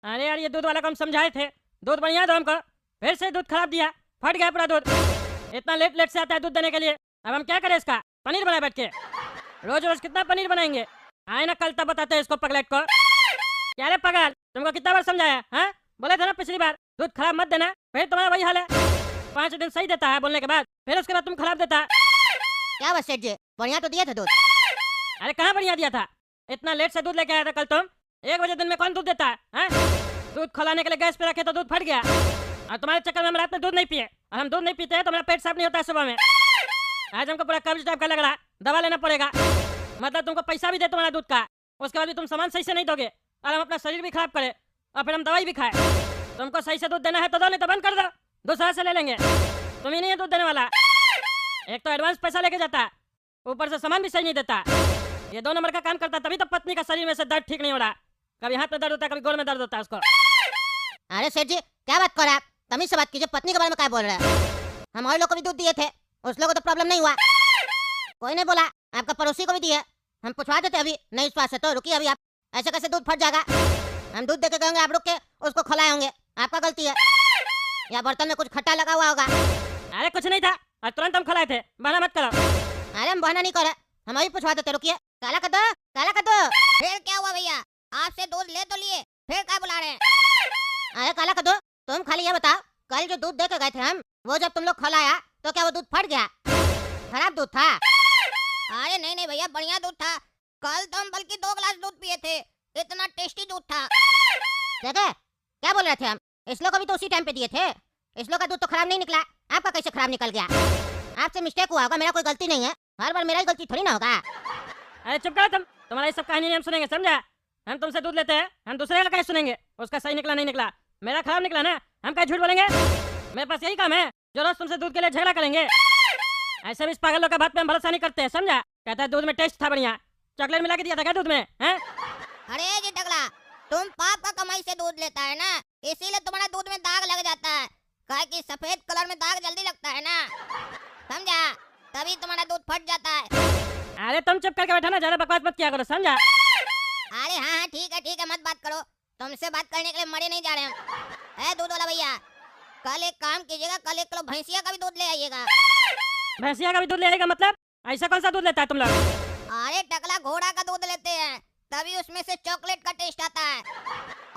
अरे यार, ये दूध वाला को हम समझाए थे, दूध बढ़िया दो हमको, फिर से दूध खराब दिया, फट गया पूरा दूध। इतना लेट लेट से आता है दूध देने के लिए, अब हम क्या करें इसका? पनीर बनाए बैठ के, रोज रोज कितना पनीर बनाएंगे? आए ना कल तब बताते हैं इसको पगलेट को। क्या रे पगल, तुमको कितना बार समझाया? हाँ, बोले थे ना पिछली बार दूध खराब मत देना, फिर तुम्हारा वही हाल है। 5 दिन सही देता है बोलने के बाद, फिर उसके बाद तुम खराब देता। क्या बस सेठ जी, बढ़िया तो दिए थे दूध। अरे कहाँ बढ़िया दिया था? इतना लेट से दूध लेके आया था कल तुम। 1 बजे दिन में कौन दूध देता है? हाँ? दूध खौलाने के लिए गैस पे रखे तो दूध फट गया, और तुम्हारे चक्कर में हम रात में दूध नहीं पिए, और हम दूध नहीं पीते हैं तो मेरा पेट साफ नहीं होता है सुबह में। आज हमको पूरा कब्ज टाइप का लग रहा, दवा लेना पड़ेगा। मतलब तुमको पैसा भी दे तुम्हारा दूध का, उसके बाद भी तुम सामान सही से नहीं दोगे, और हम अपना शरीर भी खराब करें, और फिर हम दवाई भी खाए। तुमको सही से दूध देना है तो दो, नहीं तो बंद कर दो, दूसरा से ले लेंगे। तुम ही नहीं है दूध देने वाला, एक तो एडवांस पैसा लेके जाता, ऊपर से सामान भी सही नहीं देता। ये 2 नंबर का काम करता, तभी तो पत्नी का शरीर में से दर्द ठीक नहीं हो रहा। कभी हाथ में दर्द होता है, कभी गोड़ में दर्द होता है उसको। अरे सेठ जी, क्या बात कर रहे हैं आप? तमीज से बात कीजिए, पत्नी के बारे में क्या बोल रहे हैं? हम और लोग को भी दूध दिए थे, उस लोग को तो प्रॉब्लम नहीं हुआ, कोई नहीं बोला। आपका पड़ोसी को भी दिए, हम पूछवा देते अभी। नहीं विश्वास है तो रुकिए अभी। आप ऐसे कैसे दूध फट जाएगा? हम दूध देके कहेंगे, आप रुक के उसको खिलाए होंगे, आपका गलती है, या बर्तन में कुछ खट्टा लगा हुआ होगा। अरे कुछ नहीं था, और तुरंत हम खिलाए थे, बहाना मत करो। अरे हम बहाना नहीं कर रहे, हम अभी पूछवा देते, रुकिए। काला कर दो, काला कर दो। फिर क्या हुआ भैया, आपसे दूध ले तो लिए, फिर क्या बुला रहे हैं? अरे काला कर दो, तुम खाली ये बताओ, कल जो दूध देके गए थे हम, वो जब तुम लोग खिलाया तो क्या वो दूध फट गया? खराब दूध था? अरे नहीं नहीं भैया, बढ़िया दूध था। कल तो हम बल्कि 2 गिलास दूध पिए थे, इतना टेस्टी दूध था। देखे क्या बोल रहे थे हम? इस लोग को भी तो उसी टाइम पे दिए थे, इस लोग का दूध तो खराब नहीं निकला, आपका कैसे खराब निकल गया? आपसे मिस्टेक हुआ होगा, मेरा कोई गलती नहीं है, हर बार मेरा ही गलती थोड़ी ना होगा। अरे चुप करो तुम, तुम्हारा ये सब कहानी नहीं हम सुनेंगे, समझा? हम तुमसे दूध लेते हैं, हम दूसरे का कैसे सुनेंगे? उसका सही निकला नहीं निकला, मेरा खराब निकला ना, हम क्या झूठ बोलेंगे? मेरे पास यही काम है, जो रोज तुमसे दूध के लिए झगड़ा करेंगे। ऐसे भी इस पागल लोग का बात पे हम भरोसा नहीं करते हैं, समझा? कहता है दूध में टेस्ट था बढ़िया, चॉकलेट मिला के दिया था क्या दूध में? हैं? अरे जी टकला, तुम पाप का कमाई से दूध लेता है ना, इसीलिए तुम्हारा दूध में दाग लग जाता है, काहे कि सफेद कलर में दाग जल्दी लगता है ना, समझा? तभी तुम्हारा दूध फट जाता है। अरे तुम चुप करके बैठा ना, ज्यादा बकवास मत किया करो, समझा? अरे हाँ हाँ ठीक है, मत बात करो, तुमसे बात करने के लिए मरे नहीं जा रहे हम। ए दूध वाला भैया, कल एक काम कीजिएगा, कल 1 किलो भैंसिया का भी दूध ले आइएगा। भैंसिया का भी दूध ले आएगा मतलब? ऐसा कौन सा दूध लेता है तुम लोग? अरे टकला, घोड़ा का दूध लेते हैं, तभी उसमें से चॉकलेट का टेस्ट आता है,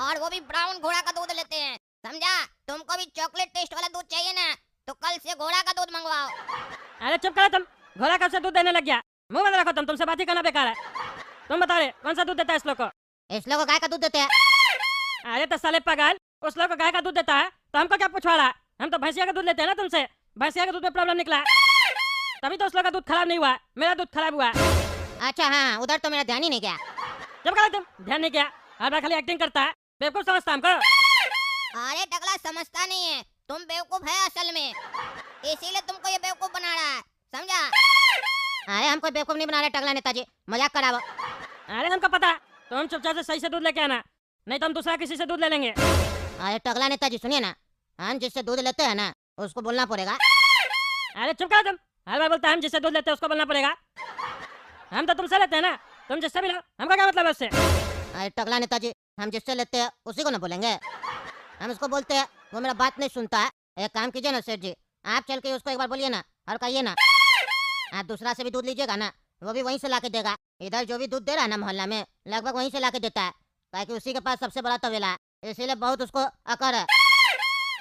और वो भी ब्राउन घोड़ा का दूध लेते हैं, समझा? तुमको भी चॉकलेट टेस्ट वाला दूध चाहिए ना, तो कल से घोड़ा का दूध मंगवाओ। अरे चुप करो तुम, घोड़ा कब से दूध देने लग गया? मुंह बंद रखो तुम, तुमसे बात ही करना बेकार है। तुम बताओ रे, कौन सा दूध देता है इस लोग को? इस लोग को गाय का दूध देते हैं। अरे तो साले पागल, उस लोग को गाय का दूध देता है तो हमको क्या पूछवा रहा? हम तो भैंसिया का दूध लेते हैं ना तुमसे, भैंसिया के दूध में प्रॉब्लम निकला, तभी तो उस लोग का दूध खराब नहीं हुआ, मेरा दूध खराब हुआ। अच्छा हाँ, उधर तो मेरा ध्यान ही नहीं गया। जब कहा तुम ध्यान नहीं किया, हर बार खाली एक्टिंग करता है, बेवकूफ समझता हमको। अरे टकला, समझता नहीं है, तुम बेवकूफ है असल में, इसीलिए तुमको ये बेवकूफ बना रहा है, समझा? अरे हमको बेवकूफ नहीं बना रहे टकला नेताजी, मजाक करावो। अरे हमको पता, तुम चुपचाप से सही से दूध लेके आना, नहीं तो हम दूसरा किसी से दूध ले लेंगे। अरे टकला नेताजी सुनिए ना, हम जिससे दूध लेते हैं ना, उसको बोलना पड़ेगा। अरे चुप करो तुम, हर बार बोलता है हम जिससे दूध लेते हैं उसको बोलना पड़ेगा। हम तो तुमसे लेते हैं ना, तुम जिससे भी लो, हमका क्या मतलब है उससे? अरे टकला नेताजी, हम जिससे लेते हैं उसी को ना बोलेंगे, हम उसको बोलते हैं, वो मेरा बात नहीं सुनता है। एक काम कीजिए ना सेठ जी, आप चल के उसको एक बार बोलिए ना, और कहिए ना आप दूसरा से भी दूध लीजिएगा ना, वो भी वहीं से लाके देगा। इधर जो भी दूध दे रहा है ना मोहल्ला में, लगभग वहीं से लाके देता है, ताकि उसी के पास सबसे बड़ा तवेला है, इसीलिए बहुत उसको अकड़ है।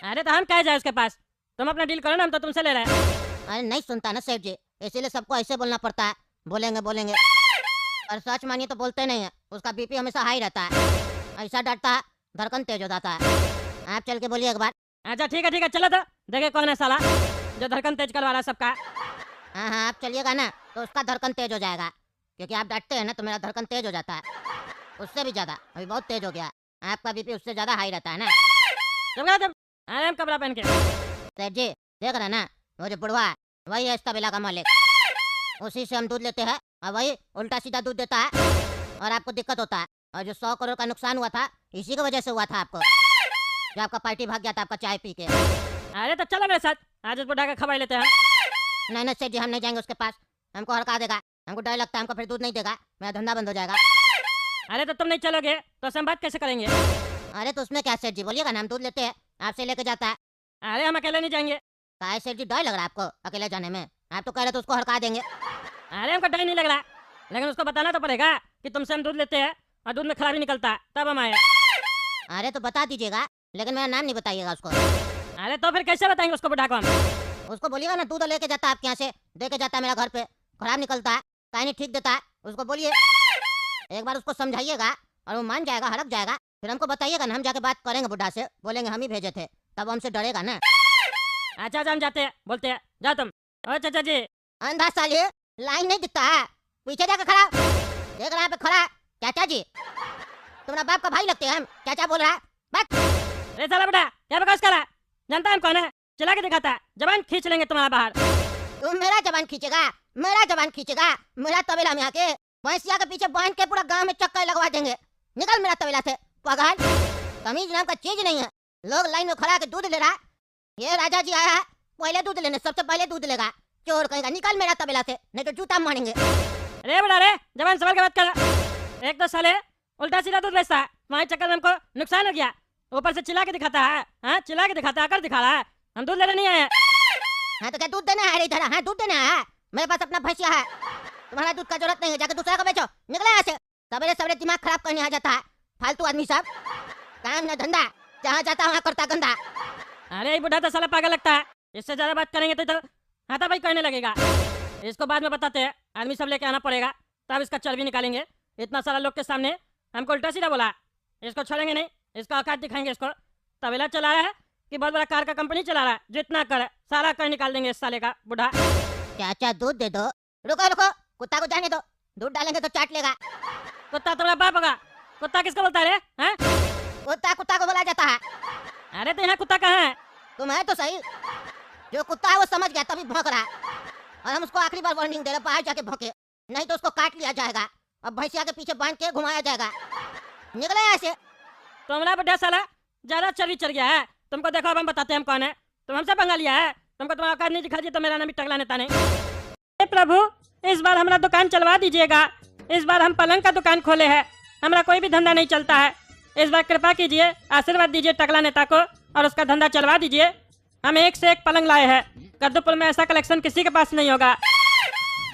अरे तो हम क्या जाए उसके पास, तुम अपना डील करो ना, हम तो तुमसे ले रहे हैं। अरे नहीं सुनता ना सेठ जी, इसीलिए सबको ऐसे बोलना पड़ता है, बोलेंगे बोलेंगे, और सच मानिए तो बोलते नहीं है, उसका बीपी हमेशा हाई रहता है, ऐसा डरता है धड़कन तेज हो जाता है। आप चल के बोलिए एक बार। अच्छा ठीक है चलो, तो देखे कौन है साला जो धड़कन तेज करवा रहा है सबका। हाँ हाँ, आप चलिएगा ना तो उसका धड़कन तेज हो जाएगा, क्योंकि आप डरते हैं ना तो मेरा धड़कन तेज हो जाता है, उससे भी ज्यादा, अभी बहुत तेज हो गया, आपका बीपी उससे ज्यादा हाई रहता है ना। तुम आए हम कपड़ा पहन के। सेठ जी देख रहे ना, वो जो बुढ़वा है वही है इस तबेला का मालिक, उसी से हम दूध लेते हैं, और वही उल्टा सीधा दूध देता है, और आपको दिक्कत होता है, और जो 100 करोड़ का नुकसान हुआ था इसी की वजह से हुआ था आपको, जो आपका पार्टी भाग गया था आपका चाय पी के। अरे तो चलो मेरे साथ, आज उस बुढ़ा का खबर लेते हैं। नहीं नहीं सेठ जी, हम नहीं जाएंगे उसके पास, हमको हड़का देगा, हमको डर लगता है, हमको फिर दूध नहीं देगा, मेरा धंधा बंद हो जाएगा। अरे तो तुम नहीं चलोगे तो हम बात कैसे करेंगे? अरे तो उसमें क्या सेठ जी, बोलिएगा ना, हम दूध लेते हैं, आपसे लेके जाता है। अरे हम अकेले नहीं जाएंगे। काहे सेठ जी, डर लग रहा है आपको अकेले जाने में? आप तो कह रहे थे उसको हड़का देंगे। अरे हमको डर नहीं लग रहा, लेकिन उसको बताना तो पड़ेगा कि तुमसे हम दूध लेते हैं और दूध में खराबी निकलता है, तब हम आए। अरे तो बता दीजिएगा, लेकिन मेरा नाम नहीं बताइएगा उसको। अरे तो फिर कैसे बताएंगे उसको बुढ़ा को हम? उसको बोलिएगा ना, दूध लेके जाता है आपके यहाँ से, दे के जाता है मेरा घर पे, खराब निकलता है, काहे नहीं ठीक देता है, उसको बोलिए। एक बार उसको समझाइएगा और वो मान जाएगा, हड़प जाएगा, फिर हमको बताइएगा ना, हम जाके बात करेंगे बुढ़ा से, बोलेंगे हम ही भेजे थे, तब हमसे डरेगा ना। अच्छा हम जाते हैं, बोलते हैं, जाओ तुम। ओ चाचा जी। अंधा साले, लाइन नहीं दिखता है, पीछे जाके खड़ा, देख रहा है पे खड़ा। चाचा जी, तुम्हारा बाप का भाई लगते हैं हम, चाचा बोल रहा है, बात। अरे साला बुढ़ा, क्या बकवास कर रहा है? जानता है हम कौन है? चला के दिखाता है, जबान खींच लेंगे तुम्हारा बाहर। तुम मेरा जबान खींचेगा, मेरा जबान खींचेगा, मेरा तबेला में आके भैंसिया के पीछे बांध के पूरा गांव में चक्कर लगवा देंगे। निकल मेरा तबेला से पागल, तमीज नाम का चीज नहीं है। लोग लाइन में खड़ा के दूध ले रहा है, ये राजा जी आया है पहले दूध लेने, सबसे पहले दूध लेगा, चोर कहेगा। निकल मेरा तबेला से, नहीं तो जूता मारेंगे। अरे बुढ़ा रे, जबान संभाल के बात कर। एक तो साले उल्टा सीधा दूध बेचता है, तुम्हारे चक्कर में हमको नुकसान हो गया, ऊपर से चिल्ला के दिखाता है। हाँ, चिल्ला के दिखाता है, आकर दिखा रहा है। हम दूध लेने नहीं आए। हाँ तो क्या दूध देना है इधर? हाँ दूध देना है, मेरे पास अपना भैंसिया है, तुम्हारा दूध का जरूरत नहीं है, जाके दूसरा को बेचो। निकले यहाँ से, सवेरे सवेरे दिमाग खराब करने आ जाता है फालतू आदमी सब, काम न धंधा, जहाँ जाता वहाँ करता गंदा। अरे ये बुढ़ा तो साला पागल लगता है, इससे ज्यादा बात करेंगे तो हाथापाई करने लगेगा। इसको बाद में बताते हैं, आदमी सब लेके आना पड़ेगा, तब इसका चर्बी निकालेंगे। इतना सारा लोग के सामने हमको उल्टा सीधा बोला, इसको छोड़ेंगे नहीं, इसका औकात दिखाएंगे। इसको तबेला चला रहा है कि बहुत बड़ा कार का कंपनी चला रहा है, जितना कर सारा कर निकाल देंगे इस साले का बुढ़ा। चाचा दूध दे दो। रुको रुको, कुत्ता को जाने दो, दूध डालेंगे तो चाट लेगा। कुत्ता तुम्हारा बाप होगा, कुत्ता किसको बोलता है रे? हैं? कुत्ता कुत्ता को बोला जाता है। अरे तो यहाँ कुत्ता कहाँ है? तुम है तो सही, जो कुत्ता है वो समझ गया तभी भौंक रहा है, और हम उसको आखिरी बार वार्निंग दे रहे, बाहर जाके भौंके, नहीं तो उसको काट लिया जाएगा और भैंसिया के पीछे बांध के घुमाया जाएगा। निकले यहाँ से। तुम्हारा बुढ़ा साला ज्यादा चर्बी चढ़ गया है, तुमको देखो अब हम बताते हैं हम कौन है। तुम हमसे पंगा लिया है, तुमको तुम्हारा औकात नहीं दिखा दिया तो मेरा नाम भी टकला नेता नहीं। हे प्रभु, इस बार हमारा दुकान चलवा दीजिएगा, इस बार हम पलंग का दुकान खोले हैं, हमारा कोई भी धंधा नहीं चलता है, इस बार कृपा कीजिए, आशीर्वाद दीजिए टकला नेता को और उसका धंधा चलवा दीजिए। हम एक से एक पलंग लाए हैं, कद्दूपुर में ऐसा कलेक्शन किसी के पास नहीं होगा।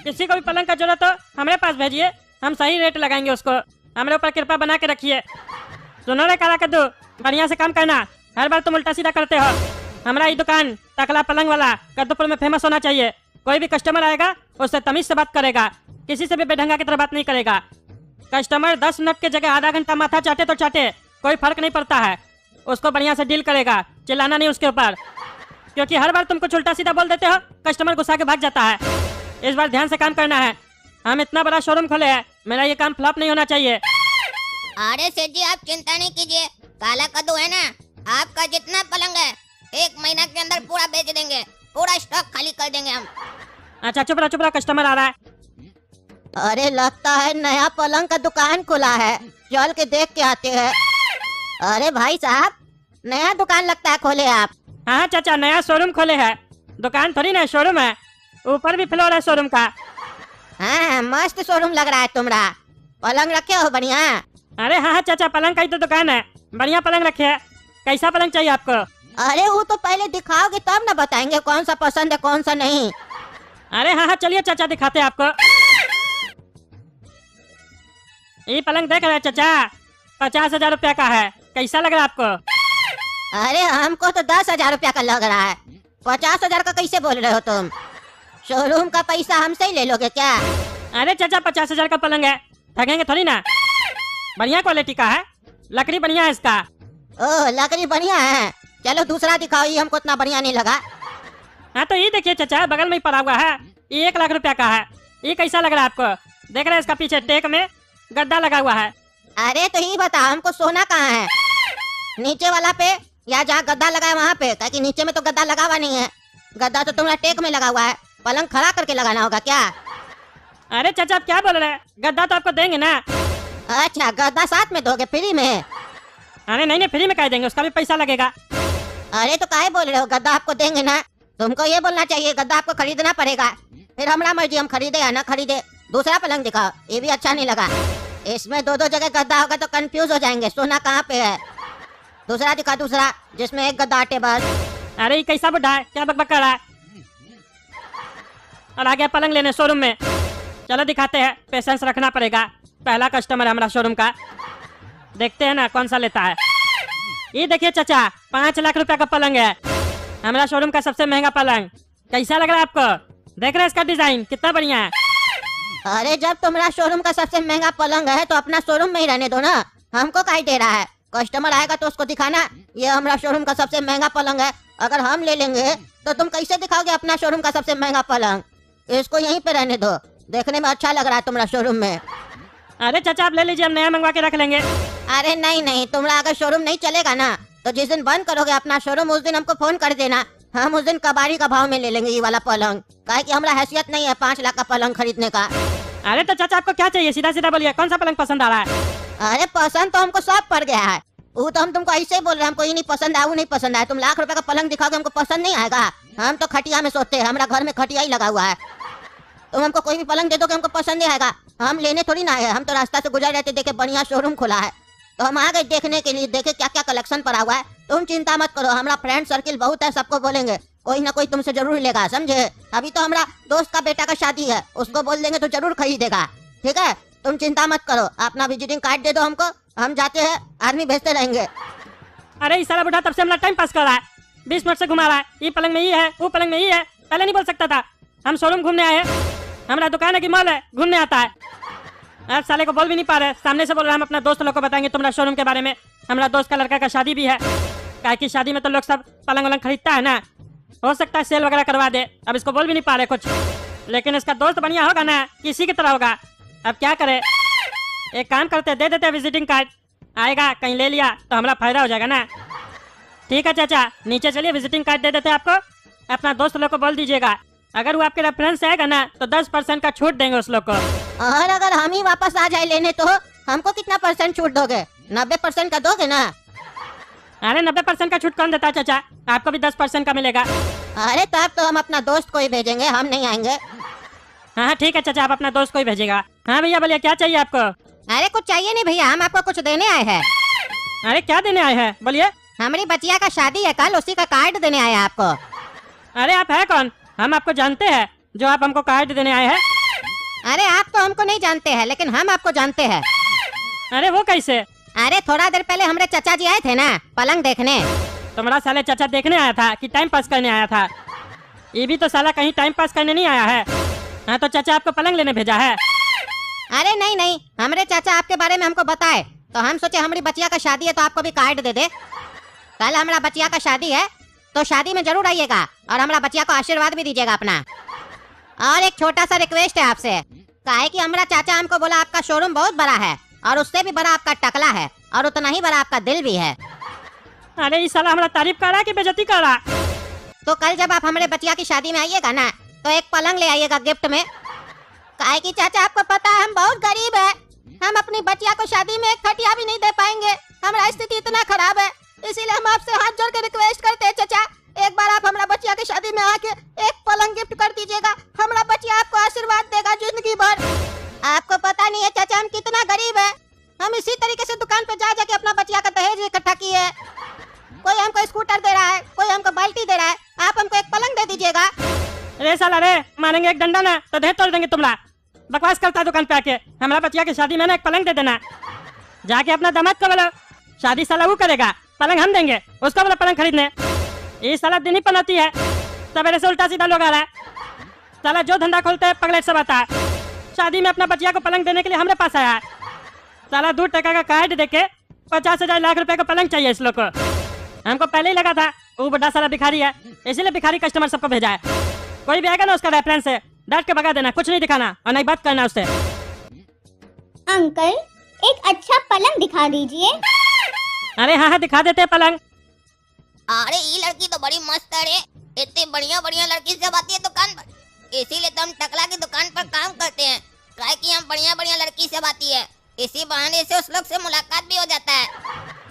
किसी को भी पलंग का जरूरत हो हमारे पास भेजिए, हम सही रेट लगाएंगे उसको, हमारे ऊपर कृपा बना के रखिए। सुनो रे काला कद्दू, बढ़िया से काम करना, हर बार तुम उल्टा सीधा करते हो। हमारा ये दुकान टकला पलंग वाला कद्दूपुर में फेमस होना चाहिए। कोई भी कस्टमर आएगा उससे तमीज से बात करेगा, किसी से भी बेढंगा की तरह बात नहीं करेगा। कस्टमर 10 मिनट की जगह आधा घंटा माथा चाटे तो चाटे, कोई फर्क नहीं पड़ता है, उसको बढ़िया से डील करेगा, चिल्लाना नहीं उसके ऊपर, क्योंकि हर बार तुम कुछ उल्टा सीधा बोल देते हो, कस्टमर गुस्सा के भाग जाता है। इस बार ध्यान से काम करना है, हम इतना बड़ा शोरूम खोले हैं, मेरा ये काम फ्लॉप नहीं होना चाहिए। अरे सेठ जी आप चिंता नहीं कीजिए, काला कद्दू है ना, आपका जितना पलंग है 1 महीना के अंदर पूरा बेच देंगे, पूरा स्टॉक खाली कर देंगे हम। अच्छा चुप रहा, कस्टमर आ रहा है। अरे लगता है नया पलंग का दुकान खुला है, चल के देख के आते हैं। अरे भाई साहब, नया दुकान लगता है खोले आप? हाँ चाचा, नया शोरूम खोले हैं, दुकान थोड़ी ना शोरूम है, ऊपर भी फ्लोर है शोरूम का। हाँ मस्त शोरूम लग रहा है तुम्हारा, पलंग रखे हो बढ़िया? अरे हाँ चाचा, पलंग का ही तो दुकान है, बढ़िया पलंग रखे है। कैसा पलंग चाहिए आपको? अरे वो तो पहले दिखाओगे तब ना बताएंगे कौन सा पसंद है कौन सा नहीं। अरे हाँ चलिए चाचा दिखाते हैं आपको। ये पलंग देख रहे हैं चाचा, 50,000 रुपया का है, कैसा लग रहा है आपको? अरे हमको तो 10,000 रुपया का लग रहा है, 50,000 का कैसे बोल रहे हो तुम? शोरूम का पैसा हमसे ही ले लोगे क्या? अरे चाचा 50,000 का पलंग है, ठगेंगे थोड़ी ना, बढ़िया क्वालिटी का है, लकड़ी बढ़िया है इसका। ओह लकड़ी बढ़िया है, चलो दूसरा दिखाओ, ये हमको इतना बढ़िया नहीं लगा। हाँ तो ये देखिए चाचा, बगल में ही पड़ा हुआ है, ये 1 लाख रुपया का है, ये कैसा लग रहा है आपको? देख रहे हैं इसका पीछे टेक में गद्दा लगा हुआ है। अरे तो ये बता हमको सोना कहाँ है, नीचे वाला पे या जहाँ गद्दा लगा है वहाँ पे? ताकि नीचे में तो गद्दा लगा हुआ नहीं है, गद्दा तो तुम्हारा टेक में लगा हुआ है, पलंग खड़ा करके लगाना होगा क्या? अरे चाचा आप क्या बोल रहे हैं, गद्दा तो आपको देंगे ना। अच्छा गद्दा साथ में दोगे फ्री में? अरे नहीं फ्री में कह देंगे, उसका भी पैसा लगेगा। अरे तो काहे बोल रहे हो, गद्दा आपको देंगे ना, तुमको ये बोलना चाहिए गद्दा आपको खरीदना पड़ेगा, फिर हमारा मर्जी हम खरीदे या ना खरीदे। दूसरा पलंग दिखाओ, ये भी अच्छा नहीं लगा, इसमें 2-2 जगह गद्दा होगा तो कंफ्यूज हो जाएंगे, सोना कहाँ पे है। दूसरा दिखा, दूसरा जिसमें एक गद्दा अटे बस। अरे ये कैसा बुढ़ा है, क्या बकबक कर रहा है? और आ गया पलंग लेने शोरूम में। चलो दिखाते हैं, पेशेंस रखना पड़ेगा। पहला कस्टमर है हमारा शोरूम का, देखते हैं ना कौन सा लेता है। ये देखिए चाचा, 5 लाख रुपया का पलंग है, हमारा शोरूम का सबसे महंगा पलंग। कैसा लग रहा है आपको? देख रहे हैं इसका डिजाइन कितना बढ़िया है। अरे जब तुम्हारा शोरूम का सबसे महंगा पलंग है तो अपना शोरूम में ही रहने दो ना, हमको काहे दे रहा है? कस्टमर आएगा तो उसको दिखाना ये हमारा शोरूम का सबसे महंगा पलंग है। अगर हम ले लेंगे तो तुम कैसे दिखाओगे अपना शोरूम का सबसे महंगा पलंग? इसको यहीं पे रहने दो, देखने में अच्छा लग रहा है तुम्हारा शोरूम में। अरे चाचा आप ले लीजिए, हम नया मंगवा के रख लेंगे। अरे नहीं नहीं, तुम्हारा अगर शोरूम नहीं चलेगा ना तो जिस दिन बंद करोगे अपना शोरूम उस दिन हमको फोन कर देना, हम उस दिन कबाड़ी का भाव में ले लेंगे ये वाला पलंग। काहे कि हमारा हैसियत नहीं है 5 लाख का पलंग खरीदने का। अरे तो चाचा आपको क्या चाहिए, सीधा सीधा बोलिए, कौन सा पलंग पसंद आ रहा है? अरे पसंद तो हमको सब पड़ गया है, वो तो हम तुमको ऐसे ही बोल रहे हैं, हमको ये नहीं पसंद आया वो नहीं पसंद आया। तुम लाख रुपए का पलंग दिखाओगे हमको पसंद नहीं आएगा? हम तो खटिया में सोते हैं, हमारा घर में खटिया ही लगा हुआ है। तुम हमको कोई भी पलंग दे दोगे हमको पसंद नहीं आएगा। हम लेने थोड़ी ना आए, हम तो रास्ता से गुजर रहे थे, देखे बढ़िया शोरूम खुला है तो हम आ गए देखने के लिए, देखे क्या क्या कलेक्शन पड़ा हुआ है। तुम चिंता मत करो, हमारा फ्रेंड सर्किल बहुत है, सबको बोलेंगे कोई ना कोई तुमसे जरूर लेगा, समझे? अभी तो हमारा दोस्त का बेटा का शादी है, उसको बोल देंगे तो जरूर खरीदेगा, ठीक है? तुम चिंता मत करो, अपना विजिटिंग कार्ड दे दो हमको, हम जाते हैं, आदमी भेजते रहेंगे। अरे ये साला बुढ़ा तब से हमारा टाइम पास कर रहा है, 20 मिनट से घुमा रहा है, ये पलंग में ये है, वो पलंग में ये है। पहले नहीं बोल सकता था? हम शोरूम घूमने आए हैं, हमारा दुकान है कि मॉल है, घूमने आता है। आप साले को बोल भी नहीं पा रहे, सामने से बोल रहे हम अपना दोस्त लोग को बताएंगे तुम्हारा शोरूम के बारे में। हमारा दोस्त का लड़का का शादी भी है, काहे की शादी में तो लोग सब पलंग वलंग खरीदता है ना, हो सकता है सेल वगैरह करवा दे। अब इसको बोल भी नहीं पा रहे कुछ, लेकिन इसका दोस्त बढ़िया होगा ना, किसी की तरह होगा। अब क्या करे, एक काम करते, दे देते विजिटिंग कार्ड, आएगा कहीं ले लिया तो हमारा फायदा हो जाएगा ना। ठीक है चाचा, नीचे चलिए, विजिटिंग कार्ड दे देते आपको, अपना दोस्त लोग को बोल दीजिएगा, अगर वो आपके रेफरेंस से आएगा ना तो 10% का छूट देंगे उस लोग को। और अगर हम ही वापस आ जाए लेने तो हमको कितना % छूट दोगे? 90% का दोगे ना? अरे 90% का छूट कौन देता है चाचा, आपको भी 10% का मिलेगा। अरे तब तो हम अपना दोस्त को ही भेजेंगे, हम नहीं आएंगे। हाँ ठीक है चाचा, आप अपना दोस्त को ही भेजेगा। हाँ भैया बोलिए, क्या चाहिए आपको? अरे कुछ चाहिए नहीं भैया, हम आपको कुछ देने आए हैं। अरे क्या देने आए हैं बोलिए? हमारी बचिया का शादी है कल, उसी का कार्ड देने आए हैं आपको। अरे आप है कौन? हम आपको जानते हैं जो आप हमको कार्ड देने आए हैं? अरे आप तो हमको नहीं जानते हैं लेकिन हम आपको जानते हैं। अरे वो कैसे? अरे थोड़ा देर पहले हमारे चाचा जी आए थे ना पलंग देखने। तुम्हारा साले चाचा देखने आया था कि टाइम पास करने आया था? ये भी तो साला कहीं टाइम पास करने नहीं आया है। हाँ तो चाचा आपको पलंग लेने भेजा है? अरे नहीं नहीं, हमारे चाचा आपके बारे में हमको बताए तो हम सोचे हमारी बचिया का शादी है तो आपको भी कार्ड दे दे। कल हमारा बचिया का शादी है तो शादी में जरूर आइएगा और हमारा बचिया को आशीर्वाद भी दीजिएगा अपना। और एक छोटा सा रिक्वेस्ट है आपसे, काहे कि हमारा चाचा हमको बोला आपका शोरूम बहुत बड़ा है और उससे भी बड़ा आपका टकला है और उतना ही बड़ा आपका दिल भी है। अरे ये साला हमारा तारीफ कर रहा है कि बेइज्जती कर रहा? तो कल जब आप हमारे बचिया की शादी में आइएगा ना तो एक पलंग ले आइएगा गिफ्ट में। काहे कि चाचा आपको पता है हम बहुत गरीब है, हम अपनी बचिया को शादी में एक खटिया भी नहीं दे पाएंगे, हमारा स्थिति इतना खराब है, इसीलिए हम आपसे हाथ जोड़ के रिक्वेस्ट करते हैं चाचा, एक बार आप हमारा बचिया की शादी में आके एक पलंग गिफ्ट कर दीजिएगा, हमारा बचिया आपको आशीर्वाद देगा जिंदगी भर। आपको पता नहीं है चाचा हम कितना गरीब है, हम इसी तरीके से दुकान पे जा जाके अपना बचिया का दहेज इकट्ठा किए है। कोई हमको स्कूटर दे रहा है, कोई हमको बाल्टी दे रहा है, आप हमको एक पलंग दे दीजिएगा। अरे साला रे, मारेंगे एक डंडा ना तो देह तोड़ देंगे तुम्हारा। बकवास करता है दुकान पे आके, हमारा बचिया की शादी में ना एक पलंग दे देना। जाके अपना दामाद को बोलो, शादी साला वो करेगा, पलंग हम देंगे, उसको बोलो पलंग खरीदने। ये साला दिन ही पनाती है, सवेरे से उल्टा सीधा लोग आ रहा है। साला जो धंधा खोलते है पगलेट सब आता है, शादी में अपना बचिया को पलंग देने के लिए हमारे पास आया है। साला 2 टका का कार्ड देके 50,000 लाख रुपए का पलंग चाहिए इस लोग को। हमको पहले ही लगा था वो बड़ा साला भिखारी है, इसीलिए भिखारी कस्टमर सबको भेजा है। कोई भी आएगा ना उसका रेफरेंस से डांट के भगा देना, कुछ नहीं दिखाना और नहीं बात करना उससे। अंकल एक अच्छा पलंग दिखा दीजिए। अरे हाँ हाँ दिखा देते हैं पलंग। अरे ये लड़की तो बड़ी मस्त है रे, इतनी बढ़िया बढ़िया लड़की सब आती है दुकान पर, इसीलिए तो हम टकला की दुकान पर काम करते हैं, काहे कि हम बढ़िया बढ़िया लड़की सब आती है, इसी बहाने से उस लोग से मुलाकात भी हो जाता है।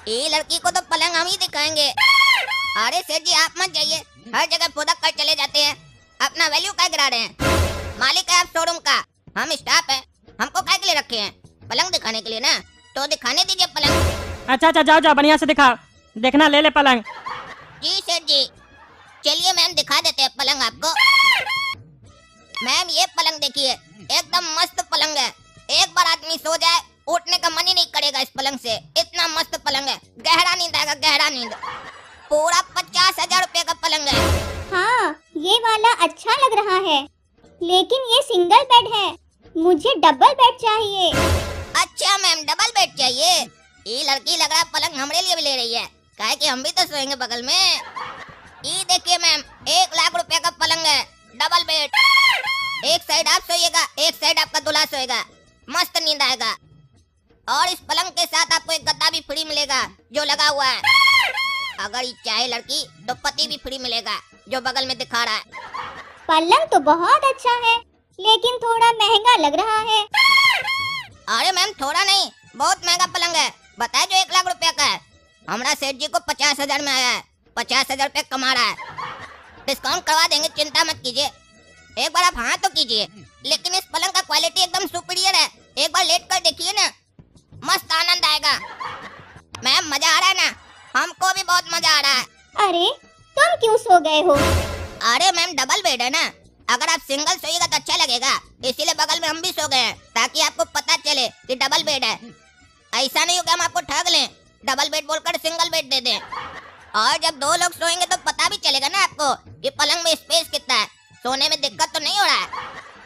ये लड़की को तो पलंग हम ही दिखाएंगे। अरे सेठ जी आप मत जाइए, हर जगह फुदक कर चले जाते हैं, अपना वैल्यू क्या गिरा रहे हैं? मालिक है आप शोरूम का, हम स्टाफ है, हमको काय के लिए रखे हैं? पलंग दिखाने के लिए ना, तो दिखाने दीजिए पलंग। अच्छा अच्छा जाओ जाओ बढ़िया से दिखाओ, देखना ले ले पलंग। जी सेठ जी, चलिए मैम दिखा देते हैं पलंग आपको। मैम ये पलंग देखिए, एकदम मस्त पलंग है। एक बार आदमी सो जाए उठने का मन ही नहीं करेगा इस पलंग से, इतना मस्त पलंग है। गहरा नींद आएगा, गहरा नींद। पूरा 50,000 रुपए का पलंग है। हाँ, ये वाला अच्छा लग रहा है, लेकिन ये सिंगल बेड है, मुझे डबल बेड चाहिए। अच्छा मैम, डबल बेड चाहिए। ये लड़की लग रहा है पलंग हमारे लिए भी ले रही है, काहे कि हम भी तो सोएंगे बगल में। ये देखिए मैम, 1 लाख रुपए का पलंग है, डबल बेड। एक साइड आप सोइएगा, एक साइड आपका दूल्हा सोएगा, मस्त नींद आएगा। और इस पलंग के साथ आपको एक गद्दा भी फ्री मिलेगा जो लगा हुआ है। अगर ये चाहे लड़की तो पति भी फ्री मिलेगा जो बगल में दिखा रहा है। पलंग तो बहुत अच्छा है, लेकिन थोड़ा महंगा लग रहा है। अरे मैम थोड़ा नहीं, बहुत महंगा पलंग है। बताए जो 1 लाख रुपया का है। हमारा सेठ जी को 50,000 में आया है, 50,000 रुपए कमा रहा है। डिस्काउंट करवा देंगे, चिंता मत कीजिए। एक बार आप हाँ तो कीजिए। लेकिन इस पलंग का क्वालिटी एकदम सुपीरियर है, एक बार लेट कर देखिए ना, मस्त आनंद आएगा। मैम मजा आ रहा है ना? हमको भी बहुत मजा आ रहा है। अरे तुम क्यों सो गए हो? अरे मैम डबल बेड है ना, अगर आप सिंगल सोइएगा तो अच्छा लगेगा, इसीलिए बगल में हम भी सो गए हैं, ताकि आपको पता चले कि डबल बेड है। ऐसा नहीं हो कि हम आपको ठग लें, डबल बेड बोलकर सिंगल बेड दे दें। और जब 2 लोग सोएंगे तो पता भी चलेगा ना आपको कि पलंग में स्पेस कितना है, सोने में दिक्कत तो नहीं हो रहा है।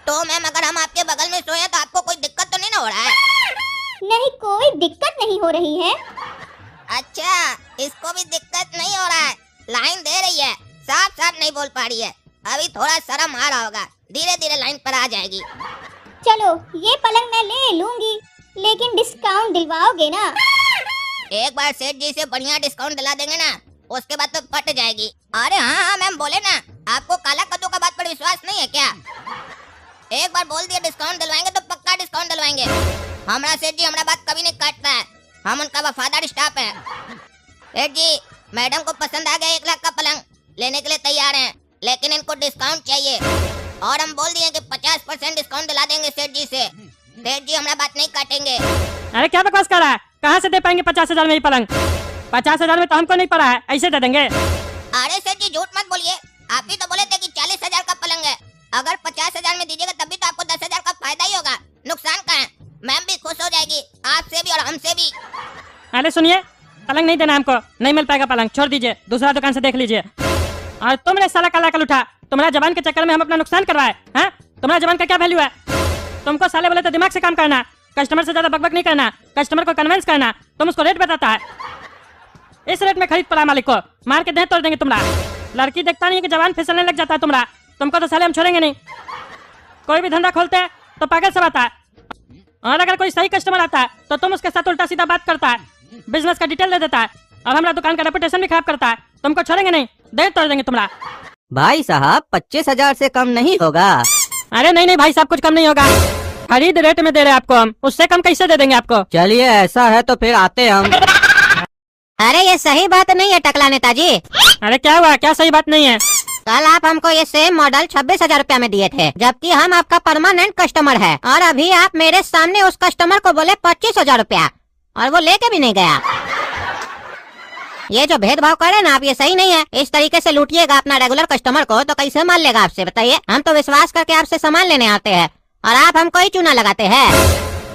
तो मैम अगर हम आपके बगल में सोए तो आपको कोई दिक्कत तो नहीं ना हो रहा है? नहीं, कोई दिक्कत नहीं हो रही है। अच्छा, इसको भी दिक्कत नहीं हो रहा है, लाइन दे रही है, साफ साफ नहीं बोल पा रही है। अभी थोड़ा शर्म आ रहा होगा, धीरे धीरे लाइन पर आ जाएगी। चलो ये पलंग मैं ले लूंगी, लेकिन डिस्काउंट दिलवाओगे ना? एक बार सेठ जी से बढ़िया डिस्काउंट दिला देंगे ना, उसके बाद तो फट जाएगी। अरे हाँ हाँ मैम बोले ना, आपको काला कद्दू का बात पर विश्वास नहीं है क्या? एक बार बोल दिया डिस्काउंट दिलवाएंगे तो पक्का डिस्काउंट दिलवाएंगे। हमारा सेठ जी हमारा बात कभी नहीं काटता है, हम उनका वफादार स्टाफ है। सेठ जी मैडम को पसंद आ गया 1 लाख का पलंग, लेने के लिए तैयार हैं, लेकिन इनको डिस्काउंट चाहिए। और हम बोल दिए कि 50% डिस्काउंट दिला देंगे सेठ जी से। सेठ जी हमारा बात नहीं काटेंगे। अरे क्या बकवास कर रहा है? कहाँ से दे पाएंगे 50,000 में ये पलंग? 50,000 में तो हमको नहीं पड़ा है, ऐसे दे देंगे। अरे सेठ जी झूठ मत बोलिए, आप ही तो बोले थे कि 40,000 का पलंग है। अगर 50,000 में दीजिएगा तभी तो आपको 10,000 का फायदा ही होगा, नुकसान का है। मैम भी खुश हो जाएगी, आपसे भी और हमसे भी। अरे सुनिए, पलंग नहीं देना हमको, नहीं मिल पाएगा पलंग, छोड़ दीजिए, दूसरा दुकान से देख लीजिए। और तुमने साला काला कल उठा, तुम्हारा जबान के चक्कर में हम अपना नुकसान करवाए हैं? तुम्हारा जबान का क्या वैल्यू है? तुमको साले बोले तो दिमाग से काम करना, कस्टमर से ज्यादा बकबक नहीं करना, कस्टमर को कन्विंस करना। तुम उसको रेट बताता है, इस रेट में खरीद पड़ा, मालिक को मार के देह तोड़ देंगे तुम्हारा। लड़की देखता नहीं है कि जवान फिसलने लग जाता है तुम्हारा, तुमको तो साले हम छोड़ेंगे नहीं। कोई भी धंधा खोलते हैं तो पागल सब आता है, और अगर कोई सही कस्टमर आता है तो तुम उसके साथ उल्टा सीधा बात करता है, बिजनेस का डिटेल दे देता है, और हमारा दुकान का रेपुटेशन भी खराब करता है। तुमको छोड़ेंगे नहीं, देह तोड़ देंगे तुम्हारा। भाई साहब 25,000 से कम नहीं होगा। अरे नहीं नहीं भाई साहब, कुछ कम नहीं होगा, खरीद रेट में दे रहे हैं आपको हम, उससे कम कैसे दे देंगे आपको? चलिए ऐसा है तो फिर आते हम। अरे ये सही बात नहीं है टकला नेताजी। अरे क्या हुआ, क्या सही बात नहीं है? कल आप हमको ये सेम मॉडल 26,000 रुपया में दिए थे, जबकि हम आपका परमानेंट कस्टमर है, और अभी आप मेरे सामने उस कस्टमर को बोले 25,000 रुपया, और वो लेके भी नहीं गया। ये जो भेदभाव कर रहे हैं ना आप, ये सही नहीं है। इस तरीके से लूटिएगा अपना रेगुलर कस्टमर को तो कैसे मान लेगा आपसे, बताइए? हम तो विश्वास करके आपसे सामान लेने आते हैं, और आप हमको ही चूना लगाते हैं।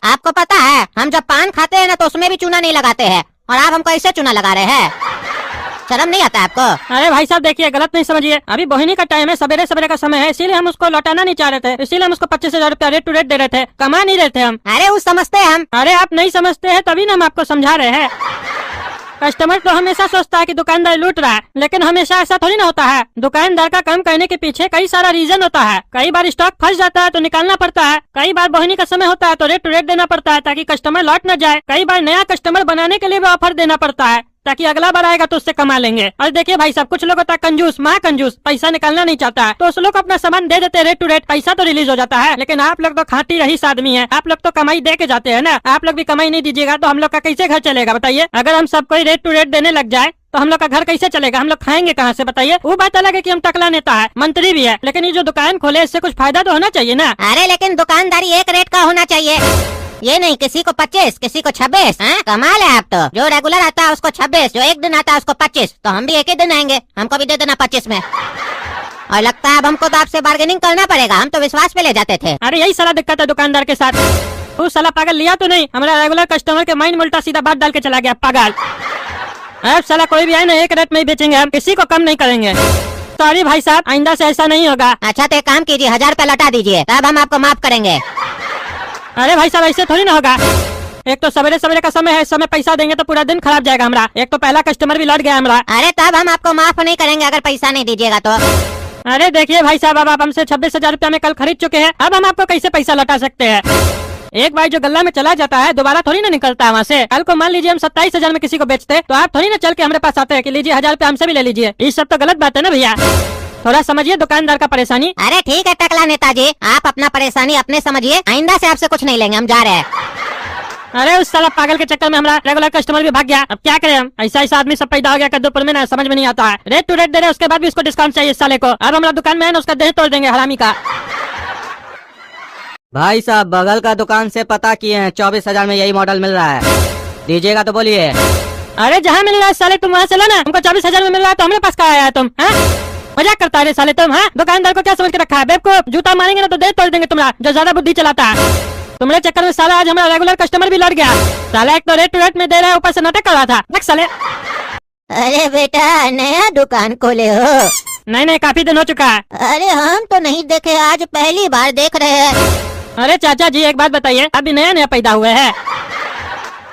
आपको पता है हम जब पान खाते हैं ना तो उसमें भी चूना नहीं लगाते हैं, और आप हमको ऐसे चूना लगा रहे हैं। शर्म नहीं आता आपको? अरे भाई साहब देखिए, गलत नहीं समझिए, अभी बोहिनी का टाइम है, सवेरे सवेरे का समय है, इसीलिए हम उसको लौटाना नहीं चाह रहे थे, इसीलिए हम उसको 25,000 रुपया रेट टू रेट दे रहे थे, कमा नहीं रहे थे हम। अरे उस समझते हम। अरे आप नहीं समझते हैं तभी ना हम आपको समझा रहे हैं। कस्टमर तो हमेशा सोचता है कि दुकानदार लूट रहा है, लेकिन हमेशा ऐसा थोड़ी ना होता है। दुकानदार का काम करने के पीछे कई सारा रीजन होता है। कई बार स्टॉक फंस जाता है तो निकालना पड़ता है, कई बार बोहनी का समय होता है तो रेट टू रेट देना पड़ता है ताकि कस्टमर लौट न जाए, कई बार नया कस्टमर बनाने के लिए भी ऑफर देना पड़ता है ताकि अगला बार आएगा तो उससे कमा लेंगे। और देखिए भाई साहब, कुछ लोग होता है कंजूस, महा कंजूस, पैसा निकालना नहीं चाहता है, तो उस लोग को अपना सामान दे देते रेट टू रेट, पैसा तो रिलीज हो जाता है। लेकिन आप लोग तो खाटी रहीस आदमी है, आप लोग तो कमाई दे के जाते हैं ना, आप लोग भी कमाई नहीं दीजिएगा तो हम लोग का कैसे घर चलेगा बताइए? अगर हम सबको रेट टू रेट देने लग जाए तो हम लोग का घर कैसे चलेगा? हम लोग खाएंगे कहाँ से बताइए? वो बात अलग है कि हम टकला नेता है, मंत्री भी है, लेकिन ये जो दुकान खोले इससे कुछ फायदा तो होना चाहिए ना। अरे लेकिन दुकानदारी एक रेट का होना चाहिए। ये नहीं, किसी को 25, किसी को 26। कमाल है आप तो। जो रेगुलर आता है उसको 26, जो एक दिन आता है उसको 25, तो हम भी एक ही दिन आएंगे, हमको भी दे देना 25 में। और लगता है अब हमको तो आपसे बार्गेनिंग करना पड़ेगा, हम तो विश्वास पे ले जाते थे। अरे यही साला दिक्कत है दुकानदार के साथ। तू साला पागल लिया तो नहीं, हमारा रेगुलर कस्टमर के माइंड में उल्टा सीधा बात डाल के चला गया पागल। अब साला कोई भी आए ना एक रेट में ही बेचेंगे, हम किसी को कम नहीं करेंगे। सॉरी भाई साहब, आइंदा से ऐसा नहीं होगा। अच्छा तो एक काम कीजिए, 1000 रुपया लौटा दीजिए, तब हम आपको माफ करेंगे। अरे भाई साहब ऐसे थोड़ी ना होगा। एक तो सवेरे सवेरे का समय है, इस समय पैसा देंगे तो पूरा दिन खराब जाएगा हमारा। एक तो पहला कस्टमर भी लौट गया हमारा। अरे तब हम आपको माफ नहीं करेंगे अगर पैसा नहीं दीजिएगा तो। अरे देखिए भाई साहब, अब आप हमसे 26,000 रुपया में कल खरीद चुके हैं, अब हम आपको कैसे पैसा लौटा सकते हैं। एक बार जो गल्ला में चला जाता है दोबारा थोड़ी ना निकलता है वहाँ से। कल को मान लीजिए हम 27,000 में किसी को बेचते, तो आप थोड़ी ना चल के हमारे पास आते हैं कि लीजिए 1000 रुपया हमसे भी ले लीजिए। ये सब तो गलत बात है ना भैया, थोड़ा समझिए दुकानदार का परेशानी। अरे ठीक है टकला नेताजी, आप अपना परेशानी अपने समझिए, आइंदा से आपसे कुछ नहीं लेंगे, हम जा रहे हैं। अरे उस साला पागल के चक्कर में हमारा रेगुलर कस्टमर भी भाग गया, अब क्या करें हम। ऐसा ऐसा आदमी सब पैदा हो गया कद्दूपुर में ना, समझ में नहीं आता है। रेट टू रेट दे रहे, उसके बाद भी उसको डिस्काउंट चाहिए इस साले को। अब हमारा दुकान में है ना, उसका देह तोड़ देंगे हरामी का। भाई साहब बगल का दुकान से पता किए हैं, 24,000 में यही मॉडल मिल रहा है, दीजिएगा तो बोलिए। अरे जहाँ मिल रहा है साले तुम वहाँ से लो ना, हमको 24,000 में मिल रहा है तो हमारे पास कहाँ आया है तुम? मजाक करता है साले तुम। दुकानदार को क्या समझ के रखा है बेवकूफ, जूता मारेंगे ना तो देह तोड़ देंगे तुम्हारा, जो ज्यादा बुद्धि चलाता है। तुम्हारे चक्कर में साला आज हमारा रेगुलर कस्टमर भी लौट गया। साला एक तो रेट टू रेट में दे रहा है, ऊपर से नाटक कर रहा था। देख साले। अरे बेटा नया दुकान खोले हो? नहीं नहीं, काफी दिन हो चुका है। अरे हम तो नहीं देखे, आज पहली बार देख रहे हैं। अरे चाचा जी एक बात बताइए, अभी नया नया पैदा हुए हैं।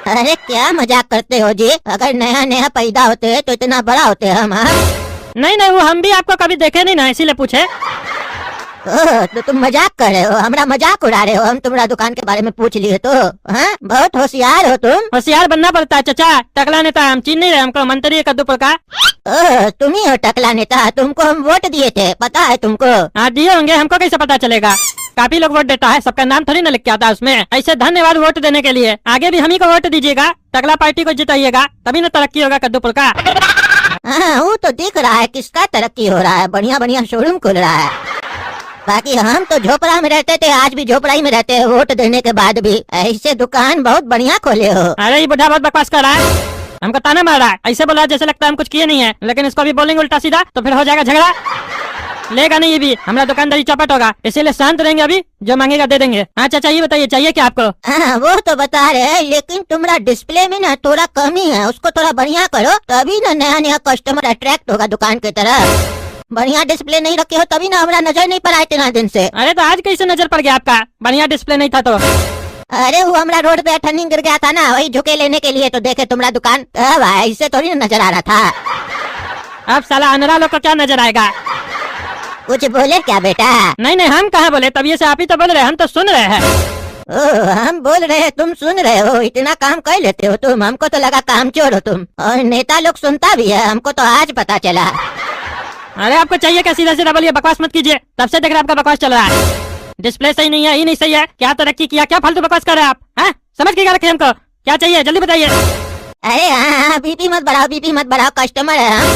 अरे क्या मजाक करते हो जी, अगर नया नया पैदा होते तो इतना बड़ा होते हम। नहीं नहीं, वो हम भी आपको कभी देखे नहीं ना, इसीलिए पूछे। तो तुम मजाक कर रहे हो, हमारा मजाक उड़ा रहे हो। हम तुम्हारा दुकान के बारे में पूछ लिए तो। बहुत होशियार हो तुम। होशियार बनना पड़ता है चाचा, टकला नेता हम चीन नहीं रहे, हमको मंत्री है कद्दूपुर का। तुम ही हो टकला नेता, तुमको हम वोट दिए थे, पता है तुमको? हाँ दिए होंगे, हमको कैसे पता चलेगा। काफी लोग वोट देता है, सबका नाम थोड़ी ना लिख के आता है उसमें। ऐसे धन्यवाद वोट देने के लिए, आगे भी हम ही को वोट दीजिएगा, टकला पार्टी को जिताइएगा, तभी ना तरक्की होगा कद्दूपुर का। हाँ वो तो दिख रहा है किसका तरक्की हो रहा है, बढ़िया बढ़िया शोरूम खुल रहा है। बाकी हम तो झोपड़ा में रहते थे, आज भी झोपड़ा ही में रहते हैं, वोट देने के बाद भी। ऐसे दुकान बहुत बढ़िया खोले हो। अरे ये बुढ़ा बहुत बकवास कर रहा है, हमको ताना मार रहा है, ऐसे बोला जैसे लगता है हम कुछ किए नहीं है। लेकिन इसको भी बोलेंगे उल्टा सीधा तो फिर हो जाएगा झगड़ा, लेगा नहीं ये भी, हमारा दुकानदारी चौपट होगा, इसीलिए शांत रहेंगे, अभी जो मांगेगा दे देंगे। हाँ चाचा ये बताइए चाहिए क्या आपको? वो तो बता रहे हैं, लेकिन तुम्हारा डिस्प्ले में ना थोड़ा कमी है, उसको थोड़ा बढ़िया करो, तभी ना नया नया कस्टमर अट्रैक्ट होगा दुकान की तरफ। बढ़िया डिस्प्ले नहीं रखे हो तभी ना हमारा नजर नहीं पड़ा इतना दिन से। अरे तो आज कैसे नजर पड़ गया आपका, बढ़िया डिस्प्ले नहीं था तो? अरे वो हमारा रोड पे टर्निंग गिर गया था ना, वही झुके लेने के लिए, तो देखे तुम्हारा दुकान, इससे थोड़ी ना नजर आ रहा था। अब साला अनरा लोग को क्या नजर आएगा? कुछ बोले क्या बेटा? नहीं नहीं हम कहाँ बोले, तभी से आप ही तो बोल रहे हैं, हम तो सुन रहे हैं। हम बोल रहे हैं तुम सुन रहे हो, इतना काम कर लेते हो तुम, हमको तो लगा काम चोर हो तुम। और नेता लोग सुनता भी है, हमको तो आज पता चला। अरे आपको चाहिए क्या, सीधा सीधा बोलिए, बकवास मत कीजिए, तब से देख रहे आपका बकवास चल रहा है। डिस्प्ले सही नहीं है, ये नहीं सही है, क्या तरक्की किया, क्या फालतू बकवास कर रहे हैं आप? समझ के क्या रखे हमको, क्या चाहिए जल्दी बताइए। अरे हाँ बीपी मत बढ़ाओ, बीपी मत बढ़ाओ, कस्टमर है हम,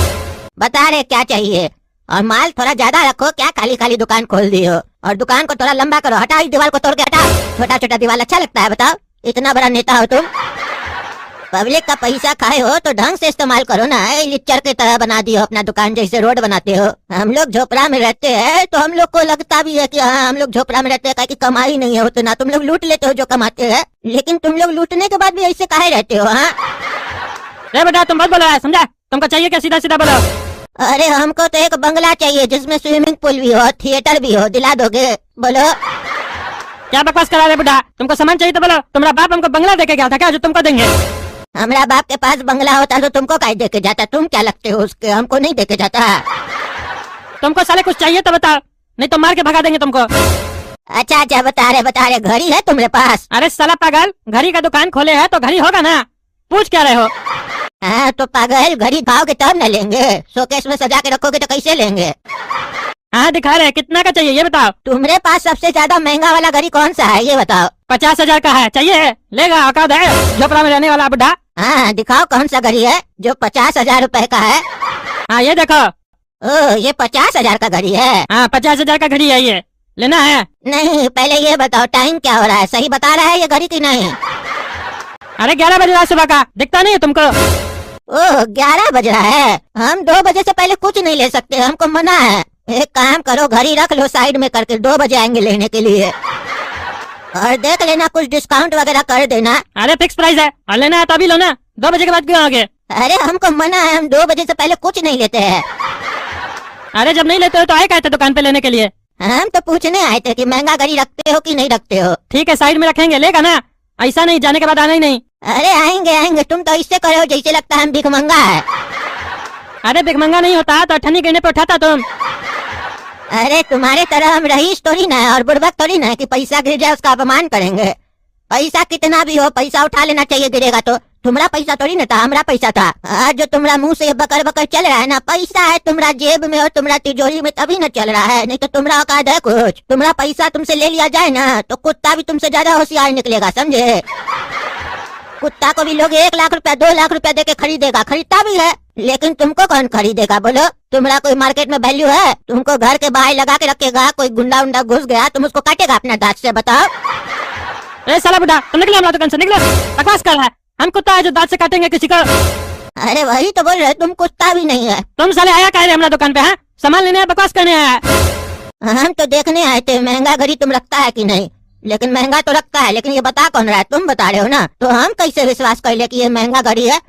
बता रहे क्या चाहिए। और माल थोड़ा ज्यादा रखो, क्या खाली खाली दुकान खोल दी हो। और दुकान को थोड़ा लंबा करो, हटाओ इस दीवार को तोड़ के हटाओ, छोटा छोटा दीवार अच्छा लगता है बताओ? इतना बड़ा नेता हो तुम, पब्लिक का पैसा खाए हो तो ढंग से इस्तेमाल करो ना, लिच्चर की तरह बना दियो अपना दुकान, जैसे रोड बनाते हो। हम लोग झोपड़ा में रहते हैं तो हम लोग को लगता भी है कि हाँ हम लोग झोपड़ा में रहते हैं, कि कमाई नहीं है उतना, तुम लोग लूट लेते हो जो कमाते हैं, लेकिन तुम लोग लूटने के बाद भी ऐसे काहे रहते हो? रे बेटा तुम बहुत बोल रहा है, समझा? तुमको चाहिए क्या, सीधा सीधा बोलो। अरे हमको तो एक बंगला चाहिए जिसमें स्विमिंग पूल भी हो, थिएटर भी हो, दिला दोगे? बोलो। क्या बकवास करा रहे बुढ़ा, तुमको सामान चाहिए तो बोलो। तुम्हारा बाप हमको बंगला देके गया था क्या, जो तुमको देंगे? हमारा बाप के पास बंगला होता तो तुमको काहे देके जाता, तुम क्या लगते हो उसके, हमको नहीं देके जाता। तुमको साले कुछ चाहिए तो बताओ, नहीं तो मार के भगा देंगे तुमको। अच्छा अच्छा बता रहे, घड़ी है तुम्हारे पास? अरे साला पागल, घड़ी का दुकान खोले है तो घड़ी होगा ना, पूछ क्या रहे हो? हाँ तो पागल, घड़ी खाओगे तब न लेंगे, शोकेस में सजा के रखोगे तो कैसे लेंगे? हाँ दिखा रहे, कितना का चाहिए ये बताओ। तुम्हारे पास सबसे ज्यादा महंगा वाला घड़ी कौन सा है ये बताओ? 50,000 का है, चाहिए? लेगा औकात है झोपड़ा में रहने वाला बुढ़ा। हाँ दिखाओ कौन सा घड़ी है जो 50,000 रुपए का है? हाँ ये देखो। ओ ये 50,000 का घड़ी है? हाँ 50,000 का घड़ी है ये, लेना है? नहीं, पहले ये बताओ टाइम क्या हो रहा है, सही बता रहा है ये घड़ी की नहीं? अरे 11 बज रहा है सुबह का, दिखता नहीं है तुमको? ओह 11 बज रहा है। हम 2 बजे से पहले कुछ नहीं ले सकते, हमको मना है। एक काम करो, घड़ी रख लो साइड में करके, 2 बजे आएंगे लेने के लिए। और देख लेना कुछ डिस्काउंट वगैरह कर देना। अरे फिक्स प्राइस है, और लेना है तभी लो ना, 2 बजे के बाद क्यों आओगे? अरे हमको मना है, हम 2 बजे से पहले कुछ नहीं लेते हैं। अरे जब नहीं लेते हो तो आए कहते दुकान पे लेने के लिए? हम तो पूछने आए थे कि महंगा घड़ी रखते हो कि नहीं रखते हो। ठीक है साइड में रखेंगे, लेगा ना? ऐसा नहीं जाने के बाद आना ही नहीं। अरे आएंगे आएंगे, तुम तो इससे करो जैसे लगता है हम भिखमंगा है। अरे भिखमंगा नहीं होता तो ठन्नी गिरने पे उठाता तुम। अरे तुम्हारे तरह हम रईस थोड़ी ना है और बुड़बक थोड़ी ना है कि पैसा गिर जाए उसका अपमान करेंगे। पैसा कितना भी हो, पैसा उठा लेना चाहिए गिरेगा तो। तुम्हारा पैसा थोड़ी ना था, हमारा पैसा था। आज जो तुम्हारा मुंह से बकर बकर चल रहा है ना, पैसा है तुम्हारा जेब में और तुम्हारा तिजोरी में, तभी ना चल रहा है। नहीं तो तुम्हारा औकात है कुछ? तुम्हारा पैसा तुमसे ले लिया जाए ना तो कुत्ता भी तुमसे ज्यादा होशियार निकलेगा, समझे? कुत्ता को भी लोग 1 लाख रुपया 2 लाख रुपया देके खरीदेगा, खरीदता भी है, लेकिन तुमको कौन खरीदेगा बोलो? तुम्हारा कोई मार्केट में वैल्यू है? तुमको घर के बाहर लगा के रखेगा, कोई गुंडा उंडा घुस गया तुम उसको काटेगा अपना दांत से, बताओ? अरे साला बुढ़ा, तुम निकलो हमारा दुकान से, निकलो। बकवास कर रहा है, हम कुत्ता है जो दांत से काटेंगे किसी को? अरे वही तो बोल रहे, तुम कुत्ता भी नहीं है। तुम साले आया कह रहे हमारा दुकान पे? हाँ, सामान लेने आया, बकवास करने आया? हम तो देखने आए थे महंगा घड़ी तुम रखता है कि नहीं। लेकिन महंगा तो रखता है, लेकिन ये बता कौन रहा है? तुम बता रहे हो ना, तो हम कैसे विश्वास कर ले कि ये महंगा घड़ी है?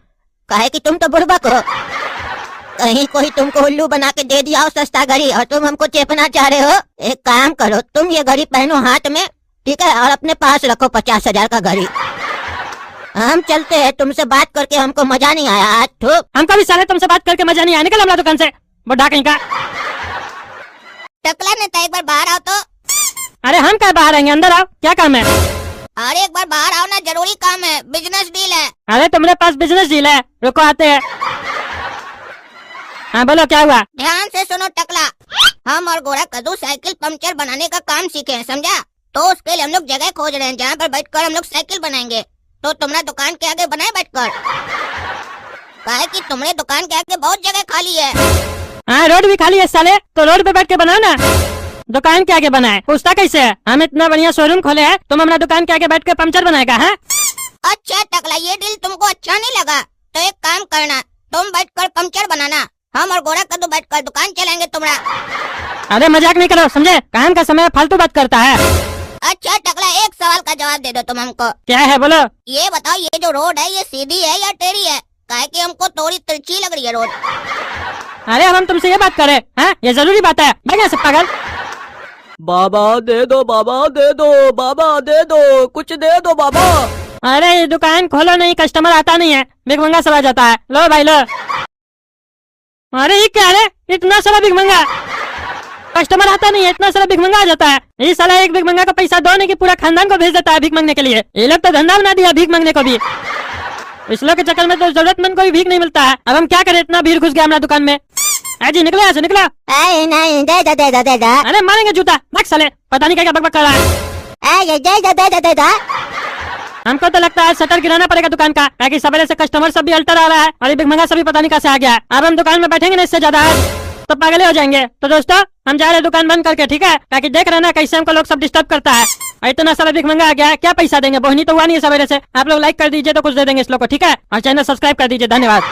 काहे कि तुम तो बुड़बक हो। कहीं कोई तुमको उल्लू बना के दे दिया हो सस्ता घड़ी और तुम हमको चेपना चाह रहे हो। एक काम करो, तुम ये घड़ी पहनो हाथ में, ठीक है, और अपने पास रखो 50,000 का घड़ी। हम चलते हैं, तुमसे बात करके हमको मजा नहीं आया आज। तो हमको भी साले तुमसे बात करके मजा नहीं आया, निकल हमारा दुकान से, बुढ़ा कहीं का। टकला नेता एक बार बाहर आओ तो। अरे हम क्या बाहर आएंगे, अंदर आओ, क्या काम है? अरे एक बार बाहर आओ ना, जरूरी काम है, बिजनेस डील है। अरे तुम्हारे पास बिजनेस डील है, रुको आते हैं। हाँ बोलो क्या हुआ? ध्यान से सुनो टकला, हम और गोरा कद्दू साइकिल पंक्चर बनाने का काम सीखे हैं, समझा? तो उसके लिए हम लोग जगह खोज रहे हैं जहाँ पर बैठकर हम लोग साइकिल बनाएंगे। तो तुम्हारा दुकान के आगे बनाए बैठकर, काहे कि तुम्हारे दुकान के आगे बहुत जगह खाली है। हाँ रोड भी खाली है साले, तो रोड पे बैठ के बनाओ ना। दुकान के आगे बनाए, पूछता कैसे है? हम इतना बढ़िया शोरूम खोले हैं, तुम हमारा दुकान के आगे बैठ के पंक्चर बनाएगा? है अच्छा टकला, ये डील तुमको अच्छा नहीं लगा तो एक काम करना, तुम बैठकर पंक्चर बनाना, हम और गोरा कद्दू बैठकर दुकान चलाएंगे तुम्हारा। अरे मजाक नहीं करो, समझे? काम का समय फालतू बात करता है। अच्छा टकला, एक सवाल का जवाब दे दो तुम हमको। क्या है बोलो? ये बताओ, ये जो रोड है ये सीधी है या टेढ़ी है? काहे कि हमको थोड़ी तिरछी लग रही है रोड। अरे हम तुमसे ये बात करे हैं, ये जरूरी बात है, भाग यहाँ से पागल। बाबा दे दो, बाबा दे दो, बाबा दे दो, कुछ दे दो बाबा। अरे ये दुकान खोलो नहीं, कस्टमर आता नहीं है, भिखमंगा सब आ जाता है। लो भाई लो। अरे ये क्या है, इतना सारा भिखमंगा, कस्टमर आता नहीं है, इतना सारा भिखमंगा आ जाता है। ये साला एक भिखमंगा को पैसा दो नहीं कि पूरा खानदान को भेज देता है भीख मांगने के लिए। ये लोग तो धंधा बना दिया भीख मांगने को भी। इस लोग के चक्कर में तो जरूरतमंद को भी भीख नहीं मिलता है। अब हम क्या करें, इतना भीड़ घुस गया हमारा दुकान में। जी निकलो यहाँ से, निकलो। नहीं दे दे दे दे दे। अरे मारेंगे जूता, भाग साले, पता नहीं क्या बकबक कर रहा है। दे दे दे दे दे। हमको तो लगता है शटर गिराना पड़ेगा दुकान का, ताकि सवेरे से कस्टमर सब भी अल्टर आ रहा है और ये भिखमंगा सभी पता नहीं कैसे आ गया है। अब हम दुकान में बैठेंगे ना इससे ज्यादा तो पागल हो जाएंगे। तो दोस्तों हम जा रहे हैं दुकान बंद करके, ठीक है? ताकि देख रहे ना कैसे हमको लोग सब डिस्टर्ब करता है। इतना सारा भिखमंगा आ गया है, क्या पैसा देंगे? बोहनी तो हुआ नहीं है सवेरे से। आप लोग लाइक कर दीजिए तो कुछ दे देंगे इस लोग को, ठीक है? और चैनल सब्सक्राइब कर दीजिए, धन्यवाद।